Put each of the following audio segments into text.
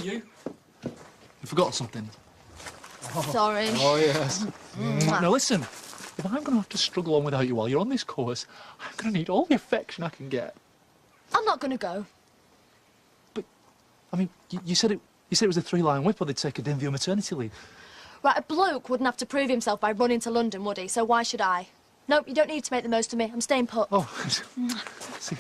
you. You've forgotten something. Oh. Sorry. Oh, yes. Now, listen. If I'm going to have to struggle on without you while you're on this course, I'm going to need all the affection I can get. I'm not going to go. But, I mean, you said it was a 3-line whip or they'd take a day view maternity leave. Right, a bloke wouldn't have to prove himself by running to London, would he? So why should I? Nope, you don't need to make the most of me. I'm staying put. Oh, see.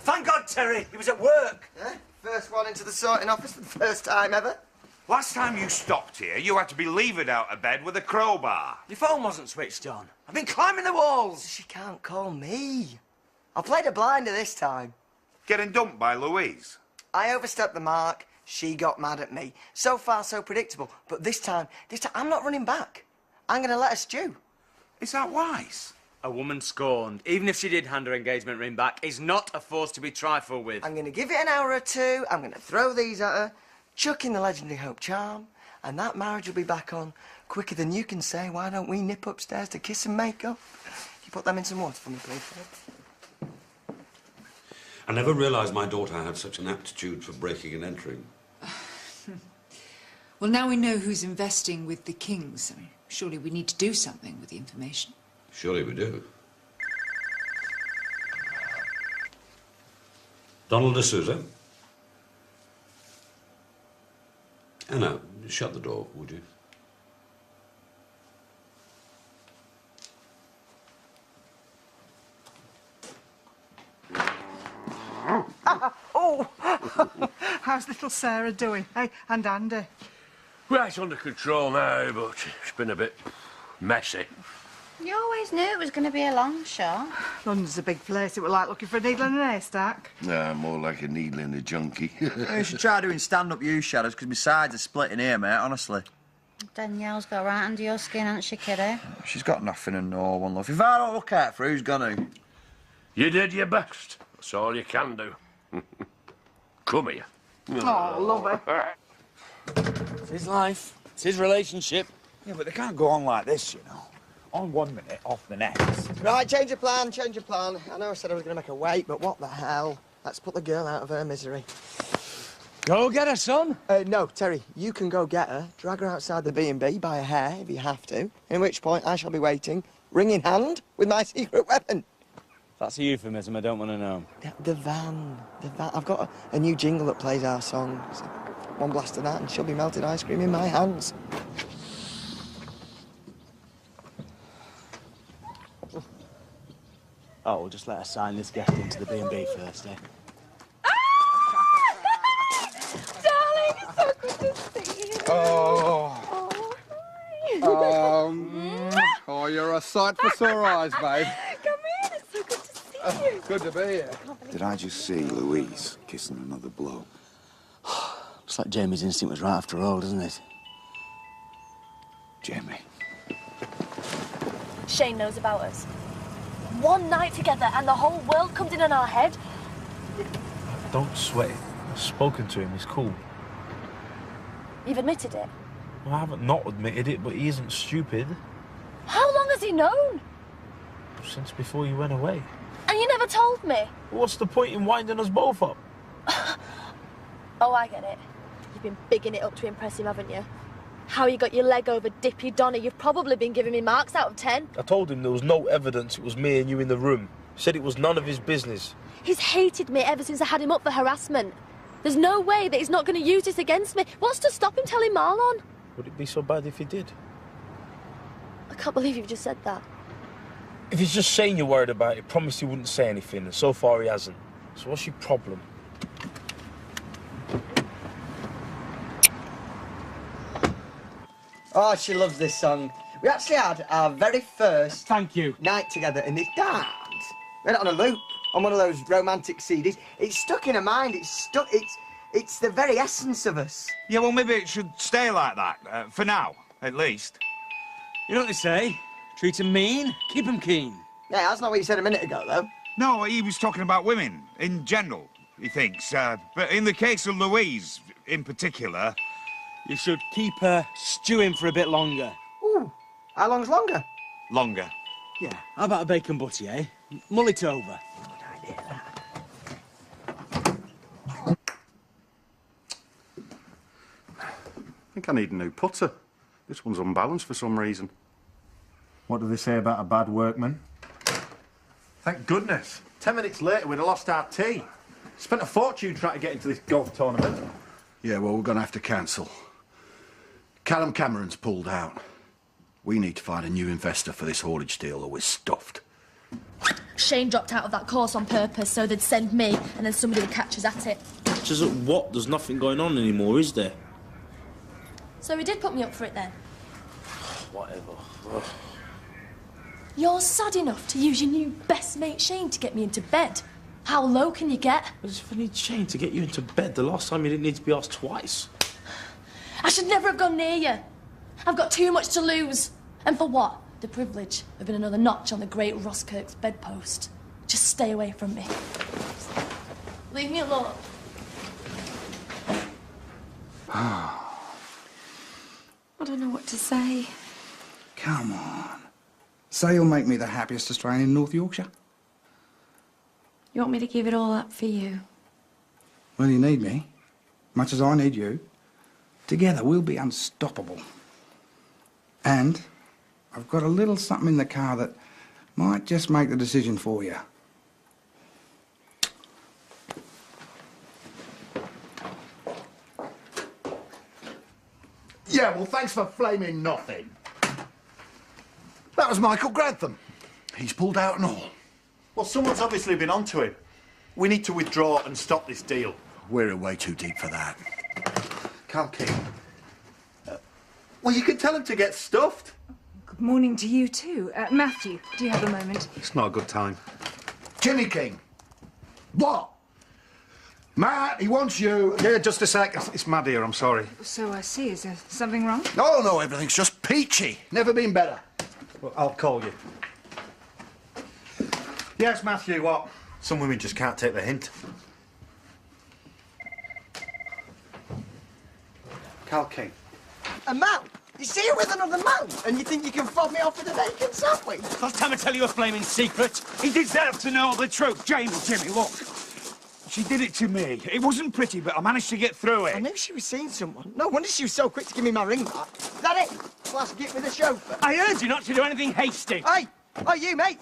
Thank God, Terry. He was at work. Yeah? First one into the sorting office for the first time ever. Last time you stopped here, you had to be levered out of bed with a crowbar. Your phone wasn't switched on. I've been climbing the walls. She can't call me. I played a blinder this time. Getting dumped by Louise. I overstepped the mark. She got mad at me. So far, so predictable. But this time, I'm not running back. I'm going to let her stew. Is that wise? A woman scorned, even if she did hand her engagement ring back, is not a force to be trifled with. I'm going to give it an hour or two. I'm going to throw these at her, chuck in the legendary Hope Charm, and that marriage will be back on quicker than you can say, why don't we nip upstairs to kiss and make up? Can you put them in some water for me, please? I never realised my daughter had such an aptitude for breaking and entering. Well, now we know who's investing with the Kings. I mean, surely we need to do something with the information. Surely we do. Donald D'Souza? Anna, shut the door, would you? Oh! How's little Sarah doing, hey? And Andy? Well, it's under control now, but it's been a bit messy. You always knew it was going to be a long shot. London's a big place. It was like looking for a needle in an haystack. Nah, more like a needle in a junkie. You should try doing stand-up you, Shadows, because my sides are splitting here, mate, honestly. Danielle's got right under your skin, hasn't she, kiddie? She's got nothing and no one, love. If I don't look out for her, who's gonna? You did your best. That's all you can do. Come here. Oh, love it. It's his life. It's his relationship. Yeah, but they can't go on like this, you know. On one minute, off the next. Right, change of plan, change of plan. I know I said I was going to make her wait, but what the hell? Let's put the girl out of her misery. Go get her, son. No, Terry, you can go get her, drag her outside the B&B, by her hair if you have to, in which point I shall be waiting, ring in hand, with my secret weapon. That's a euphemism, I don't want to know. The van. I've got a new jingle that plays our song. So one blast of that and she'll be melted ice cream in my hands. Oh, we'll just let her sign this guest into the B&B first, eh? Darling, it's so good to see you. Oh. Oh, you're a sight for sore eyes, babe. Come in, it's so good to see you. Good to be here. Did I just see Louise kissing another bloke? Looks like Jamie's instinct was right after all, doesn't it? Jamie. Shane knows about us. One night together and the whole world comes in on our head. Don't sweat it. I've spoken to him. He's cool. You've admitted it. Well, I haven't not admitted it, but he isn't stupid. How long has he known? Since before you went away. And you never told me. What's the point in winding us both up? Oh, I get it. You've been bigging it up to impress him, haven't you? How you got your leg over Dippy Donna, you've probably been giving me marks out of 10. I told him there was no evidence it was me and you in the room. He said it was none of his business. He's hated me ever since I had him up for harassment. There's no way that he's not going to use this against me. What's to stop him telling Marlon? Would it be so bad if he did? I can't believe you've just said that. If he's just saying you're worried about it, promised he wouldn't say anything, and so far he hasn't. So what's your problem? Oh, she loves this song. We actually had our very first night together in this dance. We had it on a loop, on one of those romantic CDs. It's stuck in her mind. It's the very essence of us. Yeah, well, maybe it should stay like that, for now, at least. You know what they say? Treat 'em mean, keep 'em keen. Yeah, that's not what you said a minute ago, though. No, he was talking about women, in general, he thinks. But in the case of Louise, in particular... You should keep her stewing for a bit longer. Ooh, how long's longer? Longer. Yeah, how about a bacon butty, eh? Mull it over. Good idea, that. I think I need a new putter. This one's unbalanced for some reason. What do they say about a bad workman? Thank goodness. 10 minutes later, we'd have lost our tee. Spent a fortune trying to get into this golf tournament. Yeah, well, we're going to have to cancel. Callum Cameron's pulled out. We need to find a new investor for this haulage deal or we're stuffed. Shane dropped out of that course on purpose so they'd send me and then somebody would catch us at it. Just what? There's nothing going on anymore, is there? So he did put me up for it then? Whatever. You're sad enough to use your new best mate Shane to get me into bed. How low can you get? As if I need Shane to get you into bed. The last time you didn't need to be asked twice. I should never have gone near you. I've got too much to lose. And for what? The privilege of being another notch on the great Roskirk's bedpost. Just stay away from me. Leave me alone. I don't know what to say. Come on. Say you'll make me the happiest Australian in North Yorkshire. You want me to give it all up for you? Well, you need me, much as I need you. Together, we'll be unstoppable. And I've got a little something in the car that might just make the decision for you. Yeah, well, thanks for flaming nothing. That was Michael Grantham. He's pulled out and all. Well, someone's obviously been onto him. We need to withdraw and stop this deal. We're way too deep for that. Carl King. Well, you can tell him to get stuffed. Good morning to you too. Matthew, do you have a moment? It's not a good time. Jimmy King. What? Matt, he wants you. Yeah, just a sec. It's mad here, I'm sorry. So I see. Is there something wrong? Oh, no, everything's just peachy. Never been better. Well, I'll call you. Yes, Matthew, what? Some women just can't take the hint. Carl King. A man? You see her with another man, and you think you can fob me off with a bacon sandwich? Last time I tell you a flaming secret. He deserved to know the truth. Jimmy, look. She did it to me. It wasn't pretty, but I managed to get through it. I knew she was seeing someone. No wonder she was so quick to give me my ring back. Is that it? Last git with the chauffeur? I heard you not to do anything hasty. Hey! Oh, you, mate.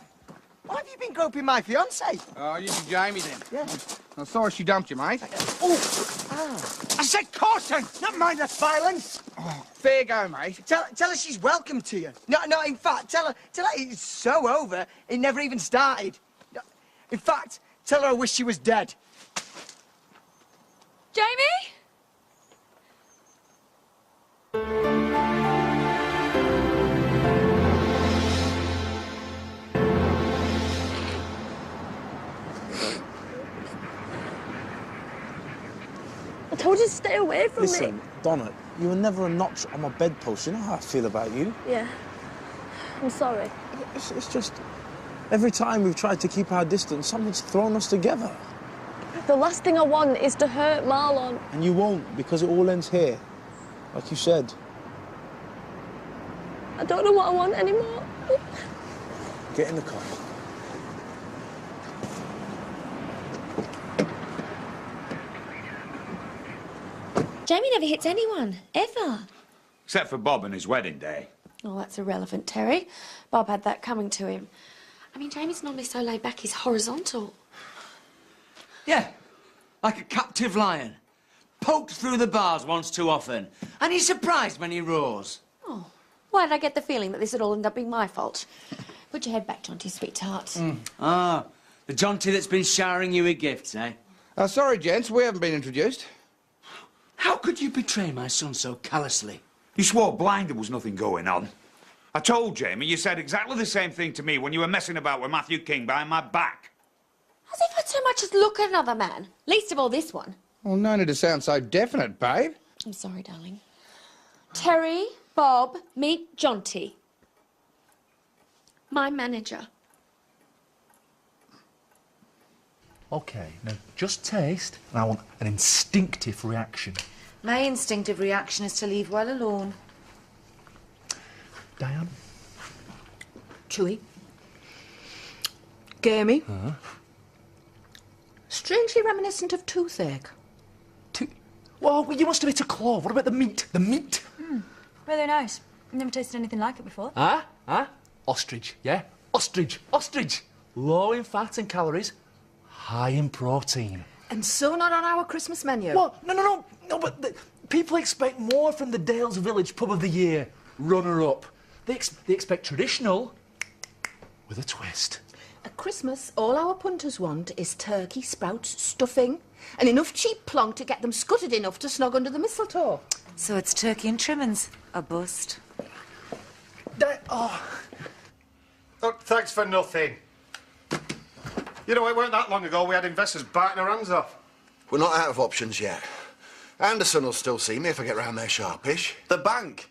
Why have you been groping my fiancée? Oh, you be Jamie then. Yeah. I'm sorry she dumped you, mate. Oh! Ah. I said caution, not mindless violence. Oh, fair go, mate. Tell her she's welcome to you. No, in fact, tell her it's so over, it never even started. In fact, tell her I wish she was dead. Jamie? I told you to stay away from me. Listen, Donna, you were never a notch on my bedpost. You know how I feel about you. Yeah. I'm sorry. It's just... Every time we've tried to keep our distance, something's thrown us together. The last thing I want is to hurt Marlon. And you won't, because it all ends here. Like you said. I don't know what I want anymore. Get in the car. Jamie never hits anyone, ever. Except for Bob and his wedding day. Oh, that's irrelevant, Terry. Bob had that coming to him. I mean, Jamie's normally so laid back, he's horizontal. Yeah, like a captive lion. Poked through the bars once too often. And he's surprised when he roars. Oh, why did I get the feeling that this would all end up being my fault? Put your head back, Jonty, sweetheart. Ah, the Jonty that's been showering you with gifts, eh? Sorry, gents, we haven't been introduced. How could you betray my son so callously? You swore blind there was nothing going on. I told Jamie you said exactly the same thing to me when you were messing about with Matthew King behind my back. As if I'd so much as look at another man. Least of all this one. Well, no need to sound so definite, babe. I'm sorry, darling. Terry, Bob, meet Jonty. My manager. OK, now just taste, and I want an instinctive reaction. My instinctive reaction is to leave well alone. Diane? Chewy. Gamey. Strangely reminiscent of toothache. Well, you must have hit a claw. What about the meat? The meat? Really nice. Never tasted anything like it before. Huh? Ostrich, yeah? Ostrich. Low in fat and calories, high in protein. And so not on our Christmas menu. What? No, but people expect more from the Dales Village Pub of the Year. Runner-up. They expect traditional with a twist. At Christmas, all our punters want is turkey, sprouts, stuffing, and enough cheap plonk to get them scuttered enough to snog under the mistletoe. So it's turkey and trimmings. A bust. Oh, thanks for nothing. You know, it weren't that long ago we had investors biting our hands off. We're not out of options yet. Anderson will still see me if I get round there sharpish. The bank.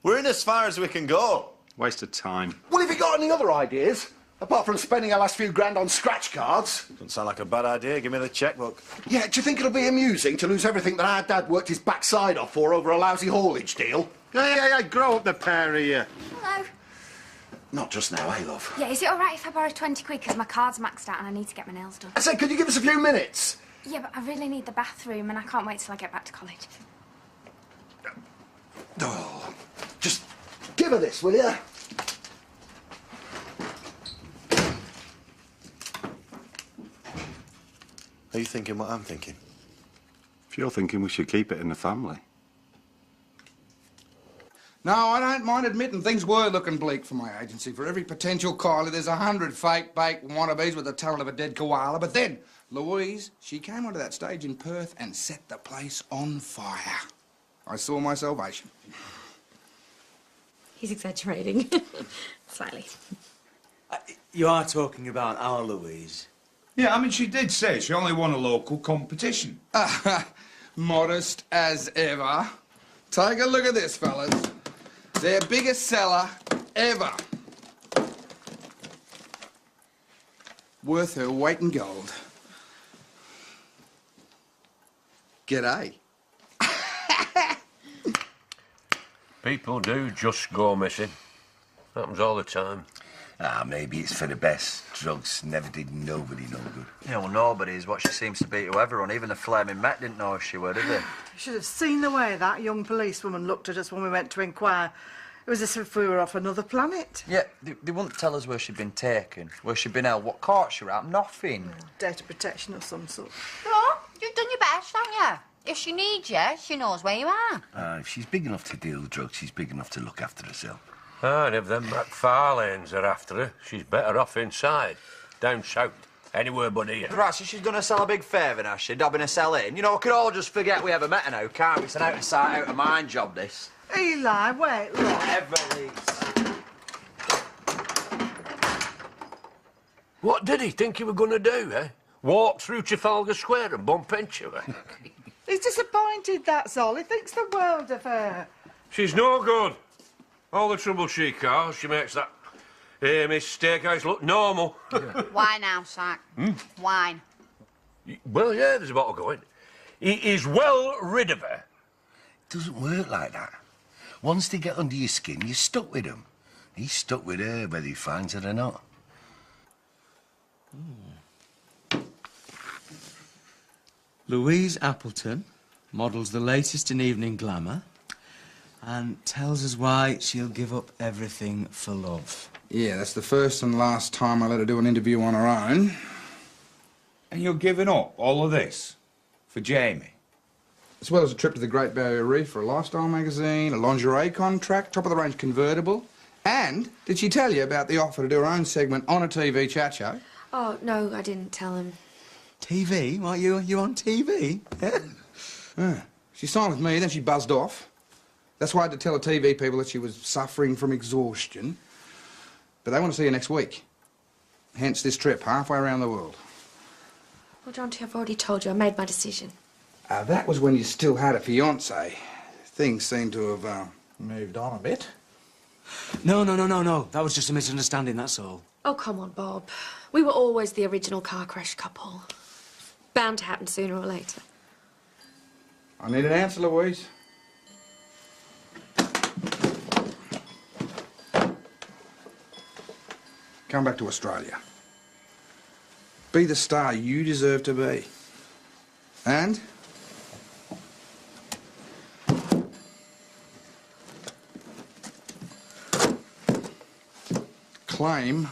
We're in as far as we can go. Waste of time. Well, have you got any other ideas? Apart from spending our last few grand on scratch cards? Doesn't sound like a bad idea. Give me the checkbook. Yeah, do you think it'll be amusing to lose everything that our dad worked his backside off for over a lousy haulage deal? Yeah, grow up the pair of you. Hello. Not just now, eh, love? Yeah, is it all right if I borrow 20 quid because my card's maxed out and I need to get my nails done? I said, could you give us a few minutes? Yeah, but I really need the bathroom and I can't wait till I get back to college. Oh, just give her this, will you? Are you thinking what I'm thinking? If you're thinking we should keep it in the family. No, I don't mind admitting things were looking bleak for my agency. For every potential Kylie, there's 100 fake-baked wannabes with the talent of a dead koala. But then, Louise, she came onto that stage in Perth and set the place on fire. I saw my salvation. He's exaggerating. Slightly. You are talking about our Louise. Yeah, I mean, she did say she only won a local competition. Modest as ever. Take a look at this, fellas. Their biggest seller ever. Worth her weight in gold. G'day. People do just go missing. Happens all the time. Maybe it's for the best. Drugs never did nobody no good. Yeah, well, nobody is what she seems to be to everyone. Even the flaming Met didn't know if she were, did they? You should have seen the way that young policewoman looked at us when we went to inquire. It was as if we were off another planet. Yeah, they wouldn't tell us where she'd been taken, where she'd been held, what court she were at, nothing. Data protection of some sort. No, you've done your best, haven't you? If she needs you, she knows where you are. If she's big enough to deal with drugs, she's big enough to look after herself. And if them McFarlanes are after her, she's better off inside. Down south. Anywhere but here. Right, so she's going to sell a big favour now, she dobbing a sell in. You know, we could all just forget we ever met her now, can't we? It's an out-of-sight, out-of-mind job, this. Eli, wait, look. Whatever, Lise. What did he think he were going to do, eh? Walk through Trafalgar Square and bump into her? He's disappointed, that's all. He thinks the world of her. She's no good. All the trouble she caused, she makes that Miss Steakhouse look normal. Why now, Sack? Wine. Well, yeah, there's a bottle going. He is well rid of her. It doesn't work like that. Once they get under your skin, you're stuck with them. He's stuck with her, whether he finds her or not. Louise Appleton models the latest in evening glamour and tells us why she'll give up everything for love. Yeah, that's the first and last time I let her do an interview on her own. And you're giving up all of this for Jamie? As well as a trip to the Great Barrier Reef for a lifestyle magazine, a lingerie contract, top-of-the-range convertible. And did she tell you about the offer to do her own segment on a TV chat show? Oh, no, I didn't tell him. TV? What, you on TV? Yeah. She signed with me, then she buzzed off. That's why I had to tell the TV people that she was suffering from exhaustion. But they want to see her next week. Hence this trip, halfway around the world. Well, Jonty, I've already told you I made my decision. That was when you still had a fiancé. Things seem to have moved on a bit. No. That was just a misunderstanding, that's all. Oh, come on, Bob. We were always the original car crash couple. Bound to happen sooner or later. I need an answer, Louise. Come back to Australia. Be the star you deserve to be. And claim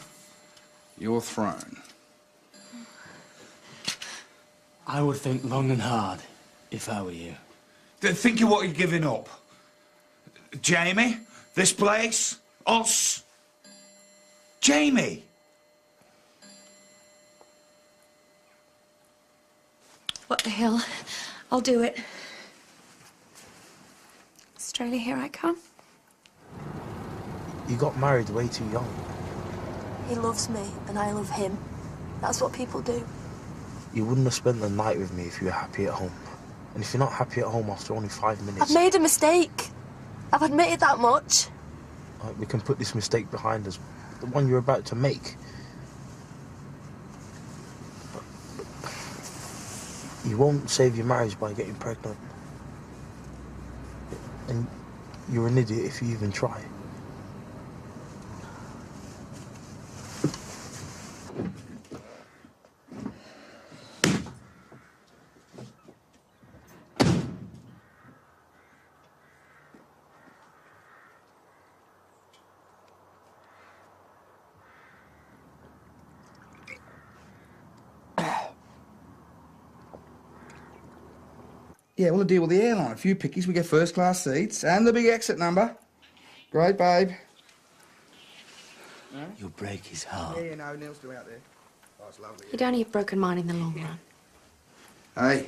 your throne. I would think long and hard if I were you. Think of what you're giving up. Jamie? This place? Us? Jamie? What the hell? I'll do it. Australia, here I come. You got married way too young. He loves me and I love him. That's what people do. You wouldn't have spent the night with me if you were happy at home. And if you're not happy at home after only 5 minutes... I've made a mistake. I've admitted that much. We can put this mistake behind us. The one you're about to make. But you won't save your marriage by getting pregnant. And you're an idiot if you even try. Yeah, we'll deal with the airline. A few pickies, we get first-class seats, and the big exit number. Great, babe. You'll break his heart. Yeah, no, Neil's still out there. Oh, it's lovely. You'd only have broken mine in the long run. Hey,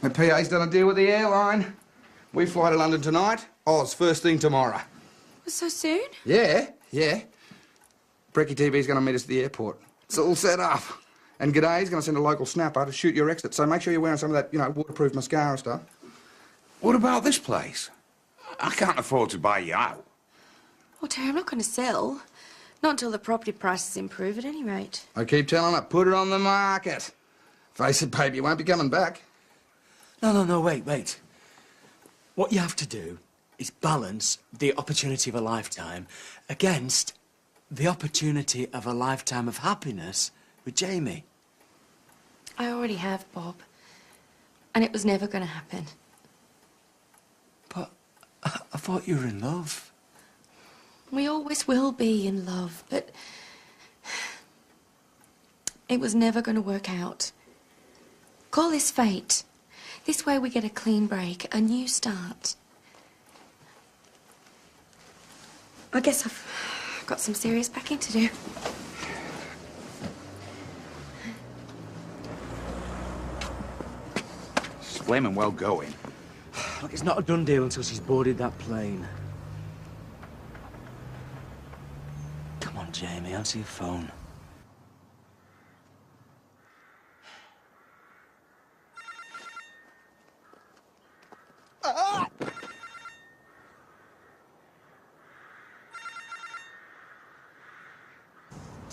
my PA's done a deal with the airline. We fly to London tonight. Oz, first thing tomorrow. So soon? Yeah. Brecky TV's going to meet us at the airport. It's all set up. And G'day's going to send a local snapper to shoot your exit, so make sure you're wearing some of that, waterproof mascara stuff. What about this place? I can't afford to buy you out. Well, Terry, I'm not going to sell. Not until the property prices improve at any rate. I keep telling her, put it on the market. Face it, babe, you won't be coming back. No, wait. What you have to do is balance the opportunity of a lifetime against the opportunity of a lifetime of happiness with Jamie. I already have, Bob. And it was never going to happen. But I thought you were in love. We always will be in love, but it was never going to work out. Call this fate. This way we get a clean break, a new start. I guess I've got some serious packing to do. Flaming well going. Look, it's not a done deal until she's boarded that plane. Come on, Jamie, answer your phone.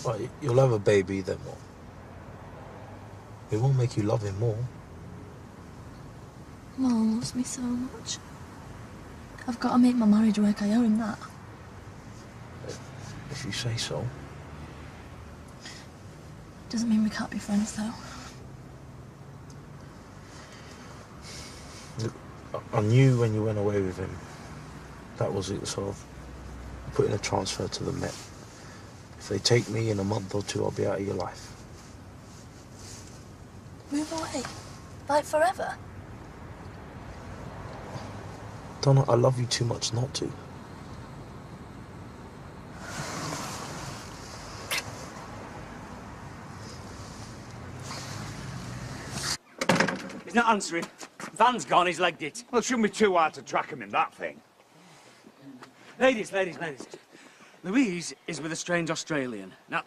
Well, you'll have a baby, then what? It won't make you love him more. Mom loves me so much. I've got to make my marriage work. I owe him that. If you say so. Doesn't mean we can't be friends, though. Look, I knew when you went away with him, that was it, sort of putting a transfer to the Met. If they take me in a month or two, I'll be out of your life. Move away? Like forever? Donna, I love you too much not to. He's not answering. Van's gone, he's legged it. Well, it shouldn't be too hard to track him in that thing. Ladies. Louise is with a strange Australian. Now,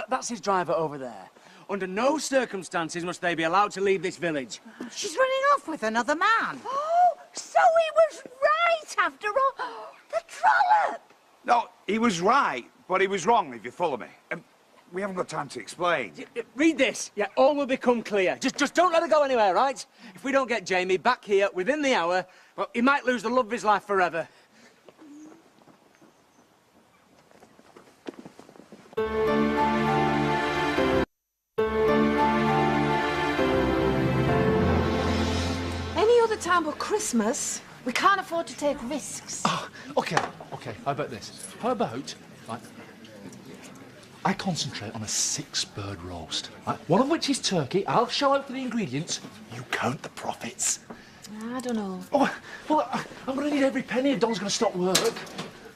that's his driver over there. Under no circumstances must they be allowed to leave this village. She's running off with another man. Oh, so he was right after all. The trollop. No, he was right, but he was wrong, if you follow me. We haven't got time to explain. Read this. Yeah, all will become clear. Just don't let her go anywhere, right? If we don't get Jamie back here within the hour, well, he might lose the love of his life forever. Any other time but Christmas, we can't afford to take risks. Okay. How about this? How about, like, I concentrate on a 6-bird roast. Right? One of which is turkey. I'll shell out for the ingredients. You count the profits. I don't know. Oh, well, I'm going to need every penny if Don's going to stop work.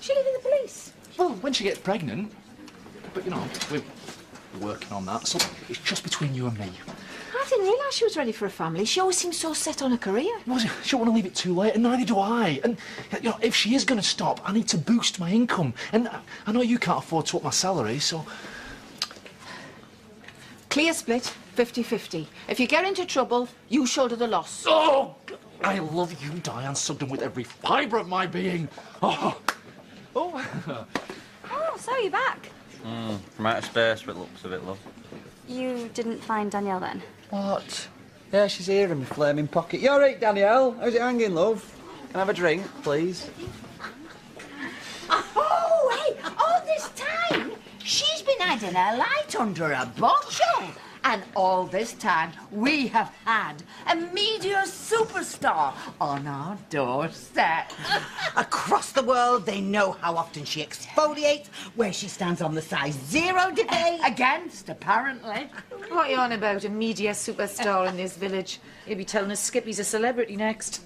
She'll leave the police. Well, when she gets pregnant. But, you know, we're working on that, so it's just between you and me. I didn't realise she was ready for a family. She always seems so set on a career. Well, she don't want to leave it too late, and neither do I. And, you know, if she is going to stop, I need to boost my income. And I know you can't afford to up my salary, so... Clear split, 50-50. If you get into trouble, you shoulder the loss. Oh, I love you, Diane Sugden, with every fibre of my being. Oh. Oh, so you're back. From outer space, but it looks a bit low. You didn't find Danielle then? What? Yeah, she's here in my flaming pocket. You all right, Danielle? How's it hanging, love? Can I have a drink, please? Oh, hey, all this time, she's been hiding her light under a bottle. And all this time, we have had a media superstar on our doorstep. Across the world, they know how often she exfoliates, where she stands on the size 0 debate. Against, apparently. What are you on about, a media superstar in this village? You'll be telling us Skippy's a celebrity next.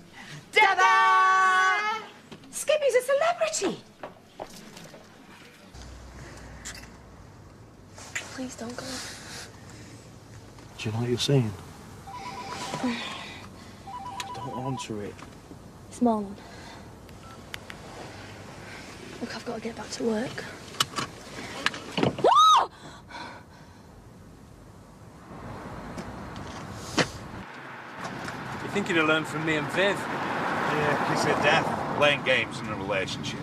Ta-da! Skippy's a celebrity! Please don't go. Do you know what you're saying? Don't answer it. It's Marlon. Look, I've got to get back to work. You think you'd have learned from me and Viv? Yeah, kiss of death. Playing games in a relationship.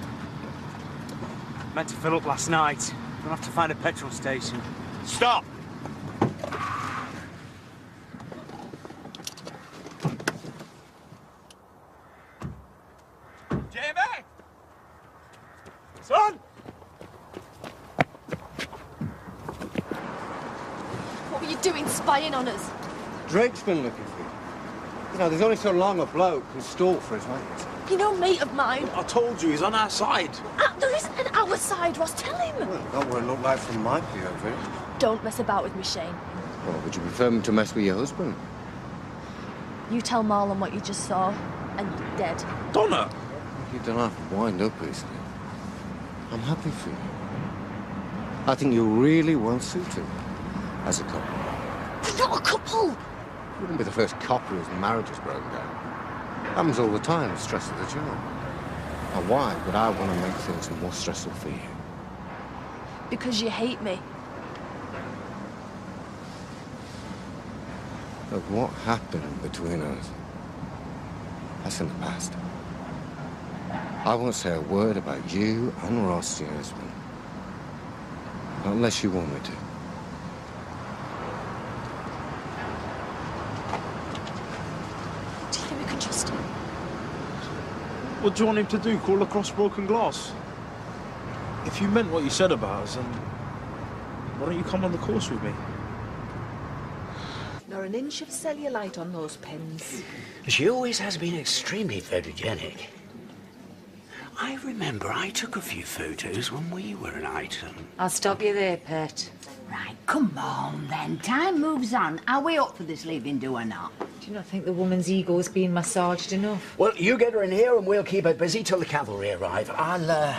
Meant to fill up last night. Gonna have to find a petrol station. Stop! Jamie! Son! What were you doing spying on us? Drake's been looking for you. You know, there's only so long a bloke can stalk for his mates. You know, mate of mine. I told you, he's on our side. There isn't an our side, Ross. Tell him. Well, not what it looked like from my POV. Don't mess about with me, Shane. Well, would you prefer me to mess with your husband? You tell Marlon what you just saw, and you're dead. Donna! You don't have to wind up easily. I'm happy for you. I think you're really well suited as a couple. We're not a couple. You wouldn't be the first copper whose marriage has broken down. Happens all the time, the stress of the job. Now, why would I want to make things more stressful for you? Because you hate me. Look, what happened between us, that's in the past. I won't say a word about you and Ross, your husband. Not unless you want me to. Do you think we can trust him? What do you want him to do? Call across broken glass? If you meant what you said about us, then why don't you come on the course with me? Nor an inch of cellulite on those pins. She always has been extremely photogenic. I remember I took a few photos when we were an item. I'll stop you there, Pet. Right, come on then. Time moves on. Are we up for this leaving do or not? Do you not think the woman's ego is being massaged enough? Well, you get her in here and we'll keep her busy till the cavalry arrive. I'll,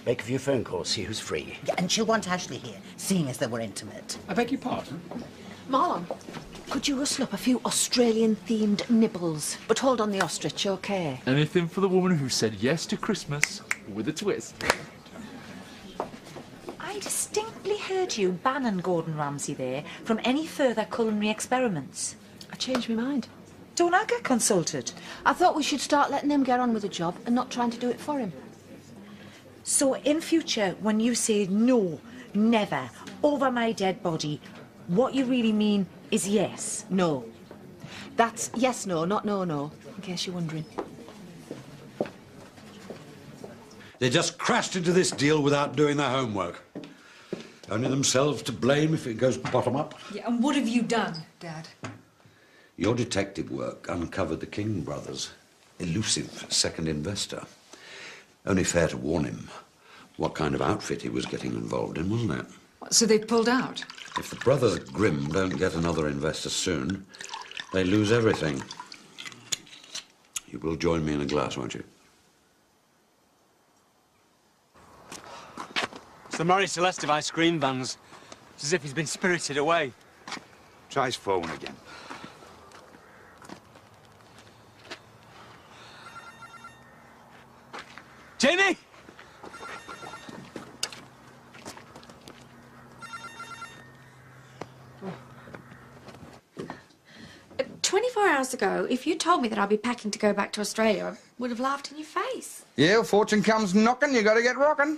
make a few phone calls, see who's free. Yeah, and she'll want Ashley here, seeing as they were intimate. I beg your pardon? Marlon, could you rustle up a few Australian-themed nibbles? But hold on the ostrich, okay? Anything for the woman who said yes to Christmas with a twist. I distinctly heard you ban Gordon Ramsay there from any further culinary experiments. I changed my mind. Don't I get consulted? I thought we should start letting him get on with the job and not trying to do it for him. So in future, when you say no, never, over my dead body, what you really mean is yes? No. That's yes, no, not no, no, in case you're wondering. They just crashed into this deal without doing their homework. Only themselves to blame if it goes bottom up. Yeah, and what have you done, Dad? Your detective work uncovered the King brothers' elusive second investor. Only fair to warn him what kind of outfit he was getting involved in, wasn't it? So they've pulled out? If the brothers Grimm don't get another investor soon, they lose everything. You will join me in a glass, won't you? It's the Marie Celeste of ice cream vans. It's as if he's been spirited away. Try his phone again. Jamie! 24 hours ago, if you told me that I'd be packing to go back to Australia, I would have laughed in your face. Yeah, fortune comes knocking, you got to get rocking.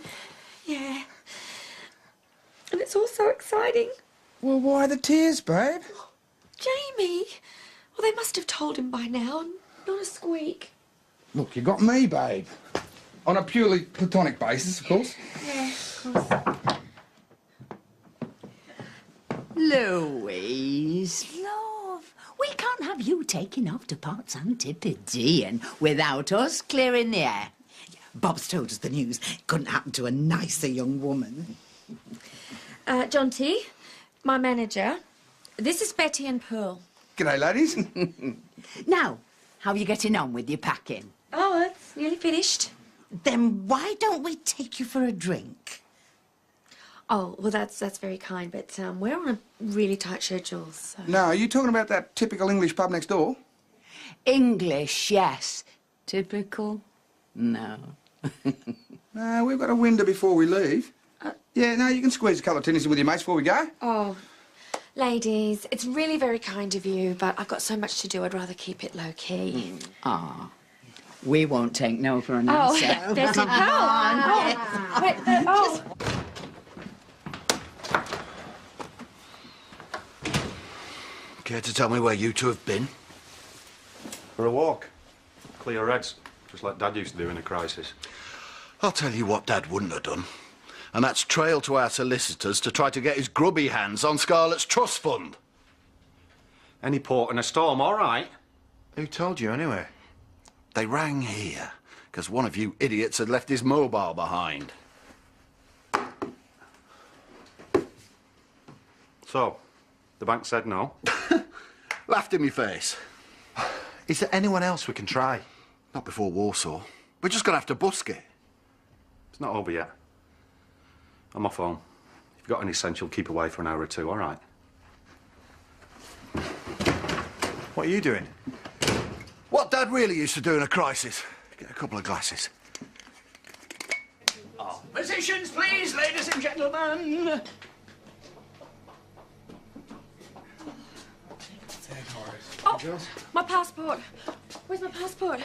Yeah. And it's all so exciting. Well, why the tears, babe? Jamie! Well, they must have told him by now. Not a squeak. Look, you got me, babe. On a purely platonic basis, of course. Yeah, of course. Louise, love, we can't have you taking off to Pot's Antipodean without us clearing the air. Bob's told us the news. Couldn't happen to a nicer young woman. John T., my manager. This is Betty and Pearl. G'day, ladies. Now, how are you getting on with your packing? Oh, it's nearly finished. Then why don't we take you for a drink? Oh, well, that's very kind, but we're on a really tight schedule, so... No, are you talking about that typical English pub next door? English, yes. Typical? No. No, we've got a window before we leave. Yeah, no, you can squeeze a couple of tennies in with your mates before we go. Oh, ladies, it's really very kind of you, but I've got so much to do, I'd rather keep it low-key. Ah. We won't take no for an Oh, answer. Betty, Come on. oh, wait, oh. Care to tell me where you two have been? For a walk. Clear your heads, just like Dad used to do in a crisis. I'll tell you what Dad wouldn't have done. And that's trail to our solicitors to try to get his grubby hands on Scarlett's trust fund. Any port in a storm, all right. Who told you, anyway? They rang here, because one of you idiots had left his mobile behind. So, the bank said no. Laughed in me face. Is there anyone else we can try? Not before Warsaw. We're just going to have to busk it. It's not over yet. I'm off home. If you've got any sense, you'll keep away for an hour or two, all right? What are you doing? What Dad really used to do in a crisis. Get a couple of glasses. Positions, please, ladies and gentlemen. Oh, my passport. Where's my passport?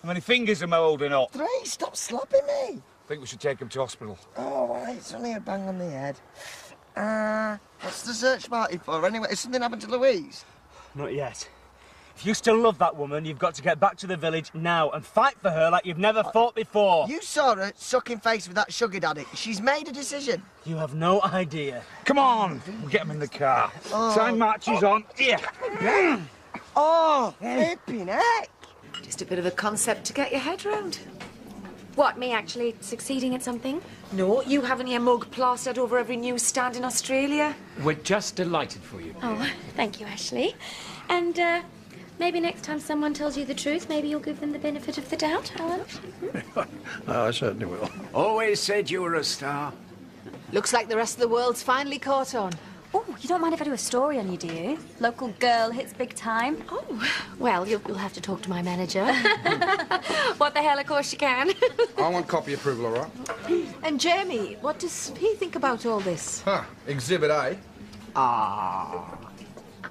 How many fingers am I holding up? 3, stop slapping me. I think we should take him to hospital. Oh, right, it's only a bang on the head. What's the search party for anyway? Has something happened to Louise? Not yet. If you still love that woman, you've got to get back to the village now and fight for her like you've never fought before. You saw her sucking face with that sugar daddy. She's made a decision. You have no idea. Come on, we'll get him in the car. Oh. Time marches on. Here. Oh, flipping heck. Just a bit of a concept to get your head round. What, me actually succeeding at something? No, you having your mug plastered over every newsstand in Australia. We're just delighted for you. Oh, thank you, Ashley. And, maybe next time someone tells you the truth, maybe you'll give them the benefit of the doubt, Alan? I certainly will. Always said you were a star. Looks like the rest of the world's finally caught on. Oh, you don't mind if I do a story on you, do you? Local girl hits big time. Oh, well, you'll have to talk to my manager. What the hell, of course you can. I want copy approval, all right? And Jamie, what does he think about all this? Exhibit A. Ah.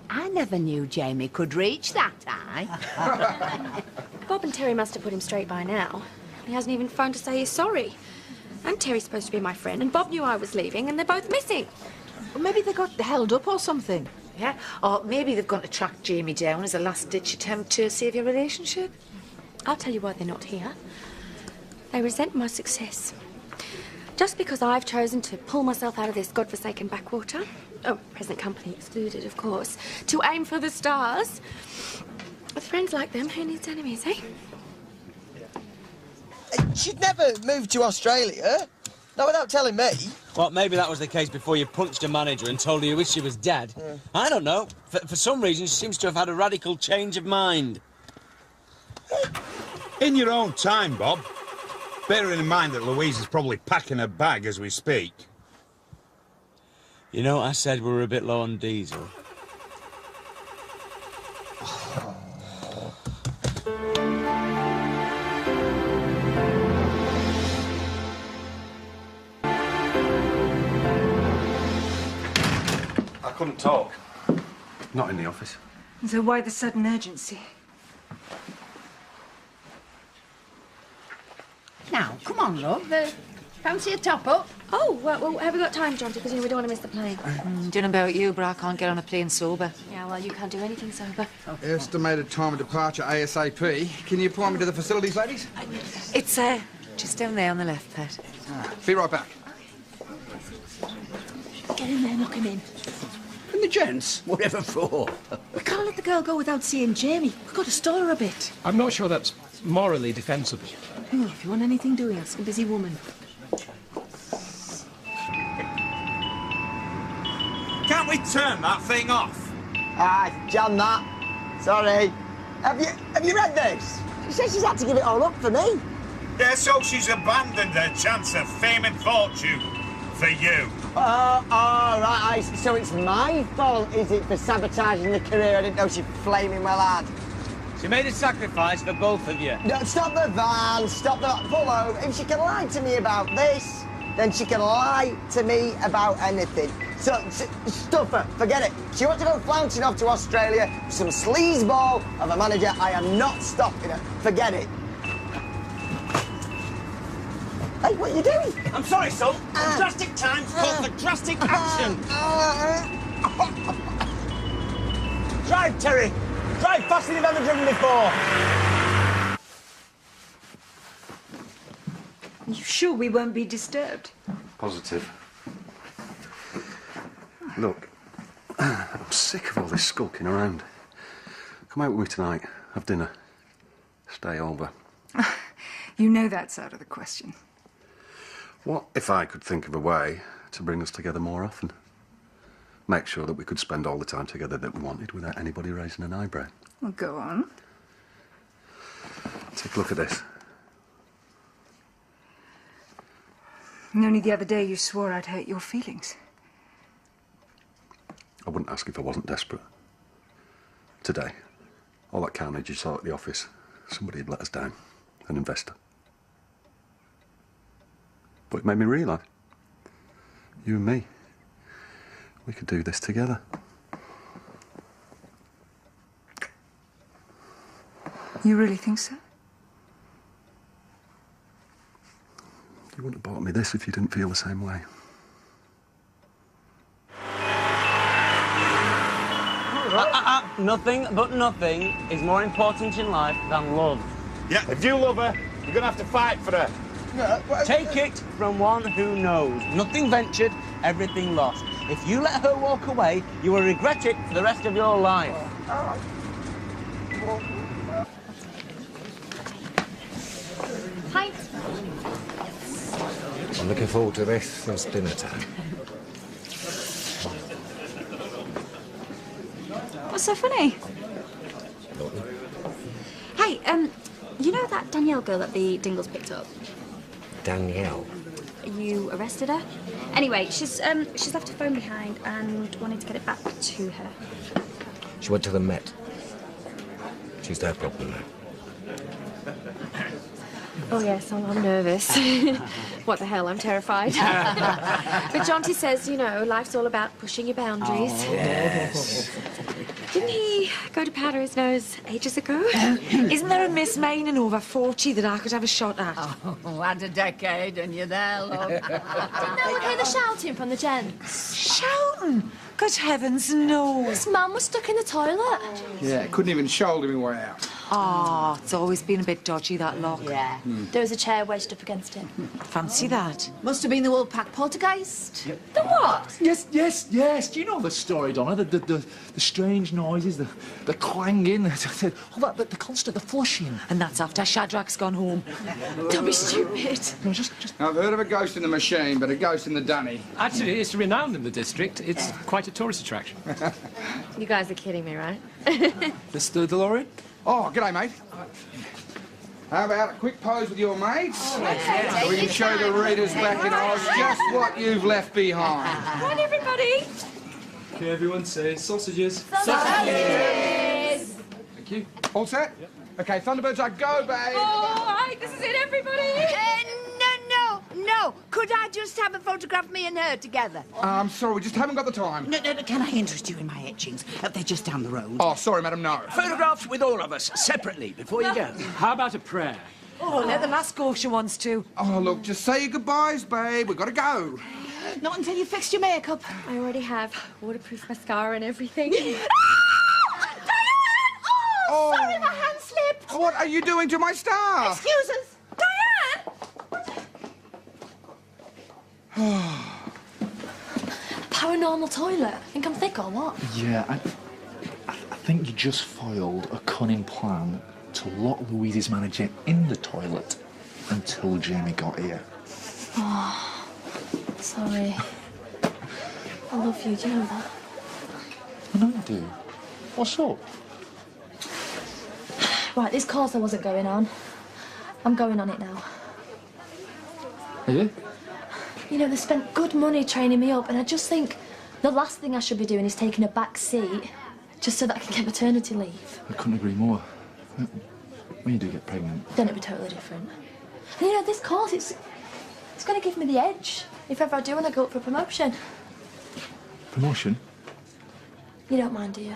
I never knew Jamie could reach that high. Bob and Terry must have put him straight by now. He hasn't even phoned to say he's sorry. And Terry's supposed to be my friend, and Bob knew I was leaving, and they're both missing. Or maybe they got held up or something. Yeah, or maybe they've gone to track Jamie down as a last-ditch attempt to save your relationship. I'll tell you why they're not here. They resent my success. Just because I've chosen to pull myself out of this godforsaken backwater, oh, present company excluded, of course, to aim for the stars. With friends like them, who needs enemies, eh? She'd never moved to Australia. Not without telling me. Well, maybe that was the case before you punched a manager and told her you wished she was dead. Yeah. I don't know. For some reason, she seems to have had a radical change of mind. In your own time, Bob. Bearing in mind that Louise is probably packing her bag as we speak. You know, I said we were a bit low on diesel. I couldn't talk. Not in the office. So why the sudden urgency? Now, come on, love. Fancy a top-up? Oh, well, have we got time, Jonty? Because, you know, we don't want to miss the plane. Don't know about you, but I can't get on a plane sober. Yeah, well, you can't do anything sober. Estimated time of departure ASAP. Can you point me to the facilities, ladies? It's, just down there on the left, Pat. Be right back. Get in there, knock him in. And the gents, whatever for? We can't let the girl go without seeing Jamie. We've got to stall her a bit. I'm not sure that's morally defensible. Oh, if you want anything doing, ask a busy woman. Can't we turn that thing off? Jan, that. Sorry. Have you read this? She says she's had to give it all up for me. Yeah, so she's abandoned her chance of fame and fortune for you. Oh, right. So it's my fault, is it, for sabotaging the career I didn't know she flaming well had? She made a sacrifice for both of you. No, stop the van, stop the... Pull over. If she can lie to me about this, then she can lie to me about anything. So, stuff her, forget it. She wants to go flouncing off to Australia, some sleazeball of a manager. I am not stopping her. Forget it. Hey, what are you doing? I'm sorry, son. Drastic times call for drastic action. Drive, Terry. Drive faster than you've ever driven before. You sure we won't be disturbed? Positive. Look, I'm sick of all this skulking around. Come out with me tonight, have dinner, stay over. You know that's out of the question. What if I could think of a way to bring us together more often? Make sure that we could spend all the time together that we wanted without anybody raising an eyebrow. Well, go on. Take a look at this. And only the other day you swore I'd hurt your feelings. I wouldn't ask if I wasn't desperate. Today, all that carnage you saw at the office, somebody had let us down, an investor. But it made me realise, you and me, we could do this together. You really think so? You wouldn't have bought me this if you didn't feel the same way. Nothing but nothing is more important in life than love. Yeah, if you love her, you're gonna have to fight for her. Take it from one who knows. Nothing ventured, everything lost. If you let her walk away, you will regret it for the rest of your life. Hi. I'm looking forward to this since dinner time. What's so funny? Hey, you know that Danielle girl that the Dingles picked up? Danielle. You arrested her? Anyway, she's left her phone behind and wanted to get it back to her. She went to the Met. She's their problem now. Oh, yes, I'm nervous. What the hell, I'm terrified. But Jonty says, you know, life's all about pushing your boundaries. Oh, yes. Didn't he go to powder his nose ages ago? Isn't there a Miss Main in over 40 that I could have a shot at? Oh, add a decade and you're there, love. Didn't they hear the shouting from the gents? Shouting? Good heavens, no. This man was stuck in the toilet. Yeah, couldn't even shoulder me way out. Oh, it's always been a bit dodgy, that lock. Yeah. There was a chair wedged up against it. Fancy that. Must have been the Woolpack poltergeist. The what? Yes. Do you know the story, Donna? The strange noises, the clanging, all that, the constant, the flushing. And that's after Shadrach's gone home. Don't be stupid. No, just... I've heard of a ghost in the machine, but a ghost in the dunny. Actually, it's renowned in the district. It's quite a tourist attraction. You guys are kidding me, right? Mr. DeLorean? Oh, g'day, mate. How about a quick pose with your mates? So we can show the readers back in Oz just what you've left behind. Come on, everybody. Okay, everyone say sausages. Sausages! Thank you. All set? Yep. Okay, Thunderbirds, I go, babe. All right, this is it, everybody. No. Could I just have a photograph of me and her together? I'm sorry, we just haven't got the time. No, can I interest you in my etchings? They're just down the road. Oh, sorry, madam, no. Photographs with all of us, separately, before you go. How about a prayer? Oh, let the last Scotia ones too. Oh, look, just say your goodbyes, babe. We've got to go. Not until you fixed your makeup. I already have waterproof mascara and everything. Oh, sorry, my hand slipped. What are you doing to my star? Excuse us. Paranormal toilet. Think I'm thick or what? Yeah, I think you just foiled a cunning plan to lock Louise's manager in the toilet until Jamie got here. Oh, sorry. I love you, do you know that? I know you do. What's up? Right, this course I wasn't going on. I'm going on it now. Are you? You know, they spent good money training me up, and I just think the last thing I should be doing is taking a back seat just so that I can get maternity leave. I couldn't agree more. When you do get pregnant... Then it'll be totally different. And you know, this course, it's going to give me the edge if ever I do when I go up for promotion. Promotion? You don't mind, do you?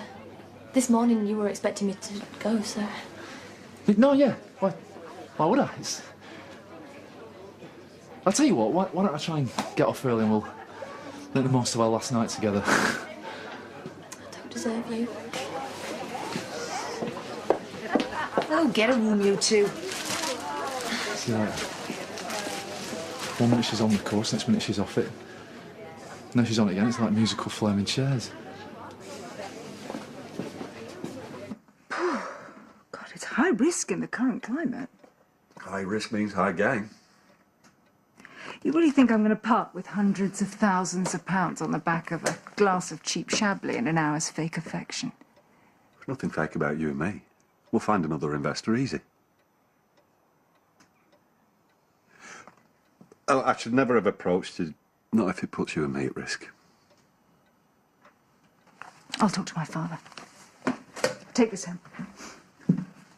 This morning you were expecting me to go, so... No, yeah. Why would I? I'll tell you what, why don't I try and get off early and we'll make the most of our last night together. I don't deserve you. Oh, get a room, you two. See you later. 1 minute she's on the course, next minute she's off it. Now she's on it again, it's like musical flaming chairs. God, it's high risk in the current climate. High risk means high gain. You really think I'm going to part with hundreds of thousands of pounds on the back of a glass of cheap Chablis and an hour's fake affection? There's nothing fake about you and me. We'll find another investor easy. Oh, I should never have approached you, not if it puts you and me at risk. I'll talk to my father. Take this home.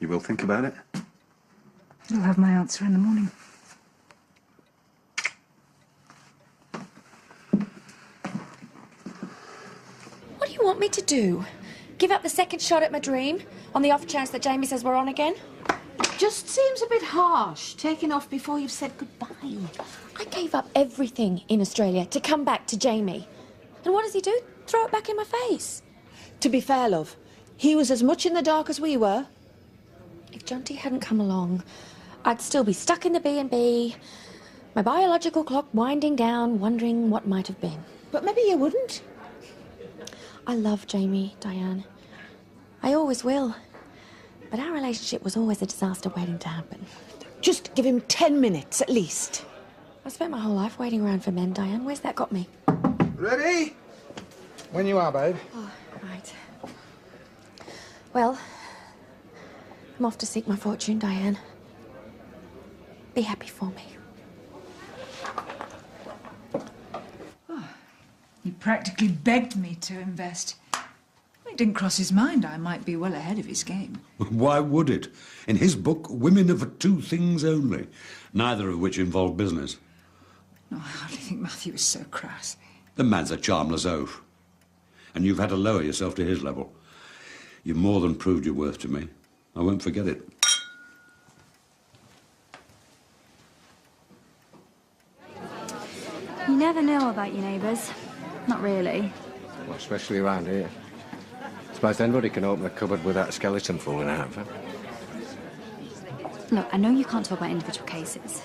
You will think about it? You'll have my answer in the morning. What do you want me to do? Give up the second shot at my dream on the off chance that Jamie says we're on again? Just seems a bit harsh, taking off before you've said goodbye. I gave up everything in Australia to come back to Jamie. And what does he do? Throw it back in my face. To be fair, love, he was as much in the dark as we were. If Jonty hadn't come along, I'd still be stuck in the B&B, my biological clock winding down, wondering what might have been. But maybe you wouldn't. I love Jamie, Diane. I always will. But our relationship was always a disaster waiting to happen. Just give him 10 minutes, at least. I spent my whole life waiting around for men, Diane. Where's that got me? Ready? When you are, babe. Oh, right. Well, I'm off to seek my fortune, Diane. Be happy for me. He practically begged me to invest. It didn't cross his mind I might be well ahead of his game. Why would it? In his book, women are for two things only, neither of which involve business. No, I hardly think Matthew is so crass. The man's a charmless oaf. And you've had to lower yourself to his level. You've more than proved your worth to me. I won't forget it. You never know about your neighbours. Not really. Well, especially around here. Suppose anybody can open a cupboard without a skeleton falling out of it. Look, I know you can't talk about individual cases.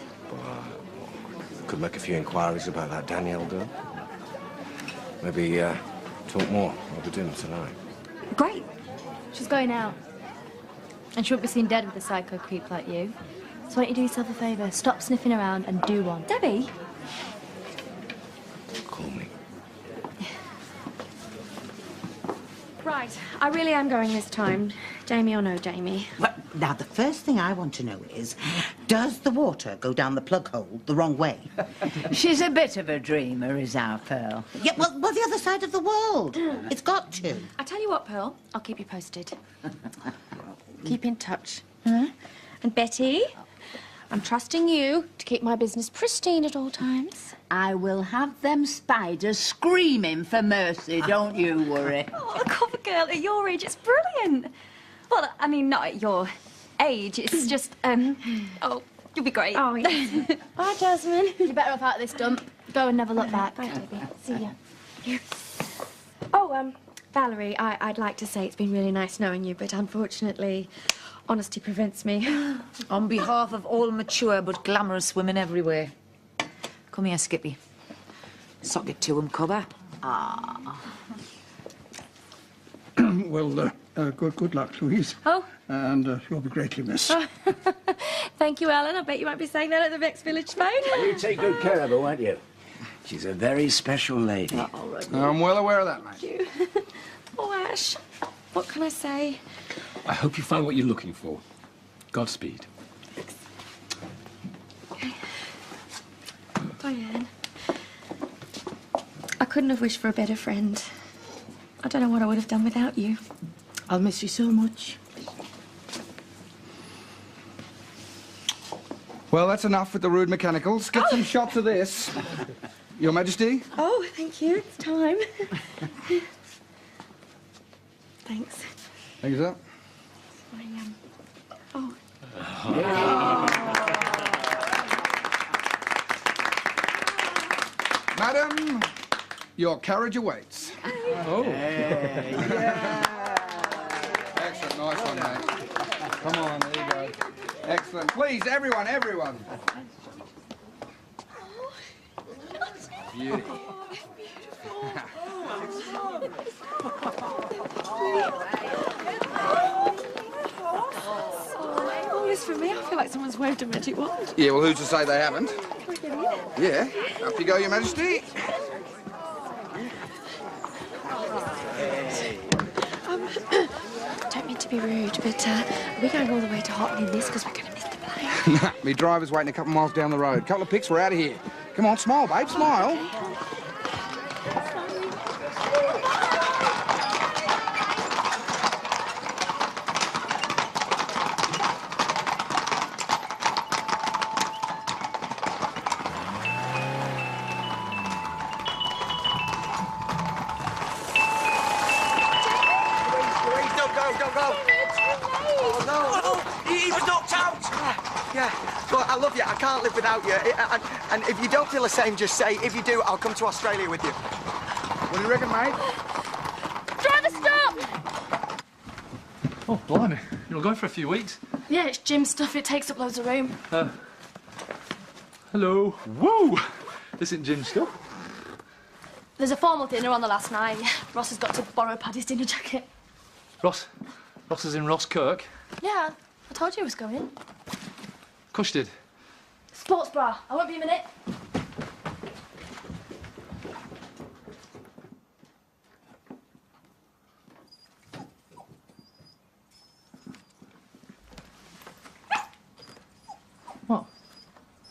Could make a few inquiries about that Danielle girl. Maybe talk more over dinner tonight. Great. She's going out. And she won't be seen dead with a psycho creep like you. So why don't you do yourself a favour? Stop sniffing around and do one. Debbie? Call me. Right, I really am going this time. Jamie or no Jamie. Well, now, the first thing I want to know is, does the water go down the plug hole the wrong way? She's a bit of a dreamer, is our Pearl. Yeah, well, the other side of the world. It's got to. I tell you what, Pearl, I'll keep you posted. Keep in touch. Huh? And Betty, I'm trusting you to keep my business pristine at all times. I will have them spiders screaming for mercy, don't you worry. Oh, a cover girl at your age, it's brilliant. Well, I mean, not at your age, it's just, oh, you'll be great. Oh, yeah. Bye, Jasmine. You're better off out of this dump. Go and never look back. Bye, Debbie. See ya. Oh, Valerie, I'd like to say it's been really nice knowing you, but unfortunately, honesty prevents me. On behalf of all mature but glamorous women everywhere. Come here, Skippy. Sock it to 'em, cover. Ah. Well, good luck, Louise. Oh. And you'll be greatly missed. Thank you, Alan. I bet you might be saying that at the next village phone. You take good care of her, won't you? She's a very special lady. All right. I'm well aware of that, mate. Thank you. Oh, Ash, what can I say? I hope you find what you're looking for. Godspeed. Diane, I couldn't have wished for a better friend. I don't know what I would have done without you. I'll miss you so much. Well, that's enough with the rude mechanicals. Get some shots of this. Your Majesty? Oh, thank you. It's time. Thanks. Thank you, sir. Oh. Madam, your carriage awaits. Oh. Excellent, nice one, mate. Come on, there you go. Excellent. Please, everyone. Beauty. All this for me? I feel like someone's waved a magic wand. Yeah, well, who's to say they haven't? Can I get in? Yeah. Up you go, Your Majesty. Don't mean to be rude, but we're going all the way to Hotley in this because we're going to miss the plane. Nah, me driver's waiting a couple miles down the road. Couple of pics, we're out of here. Come on, smile, babe, smile. I love you. I can't live without you. And if you don't feel the same, just say. If you do, I'll come to Australia with you. What do you reckon, mate? Driver, stop! Oh, blimey. You're going for a few weeks. Yeah, it's gym stuff. It takes up loads of room. Hello. Whoa! This isn't gym stuff. There's a formal dinner on the last night. Ross has got to borrow Paddy's dinner jacket. Ross is in Ross Kirk. Yeah, I told you I was going. Cush did. Sports bra. I won't be a minute. What?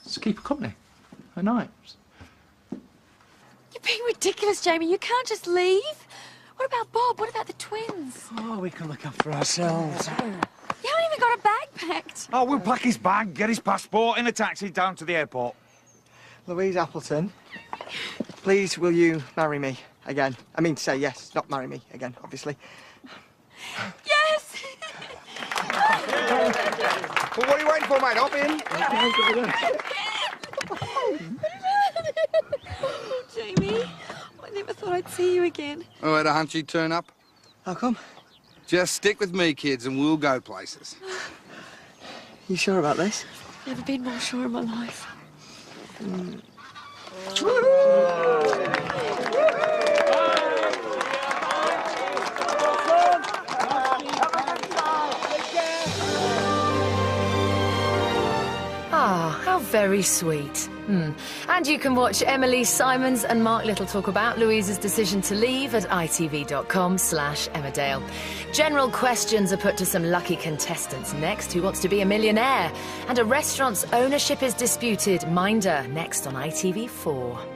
Just keep her company at night. You're being ridiculous, Jamie. You can't just leave. What about Bob? What about the twins? Oh, we can look after ourselves. You haven't even got a bag packed. Oh, we'll pack his bag, get his passport, in a taxi down to the airport. Louise Appleton, please will you marry me again? I mean to say yes, not marry me again, obviously. Yes! Well, what are you waiting for, mate? Hop in. Oh, Jamie, I never thought I'd see you again. Oh, I had a hunch you'd turn up. How come? Just stick with me, kids, and we'll go places. You sure about this? Never been more sure in my life. Ah, how very sweet. And you can watch Emily Simons and Mark Little talk about Louise's decision to leave at itv.com/Emmerdale. General questions are put to some lucky contestants next. Who wants to be a millionaire? And a restaurant's ownership is disputed. Minder next on ITV4.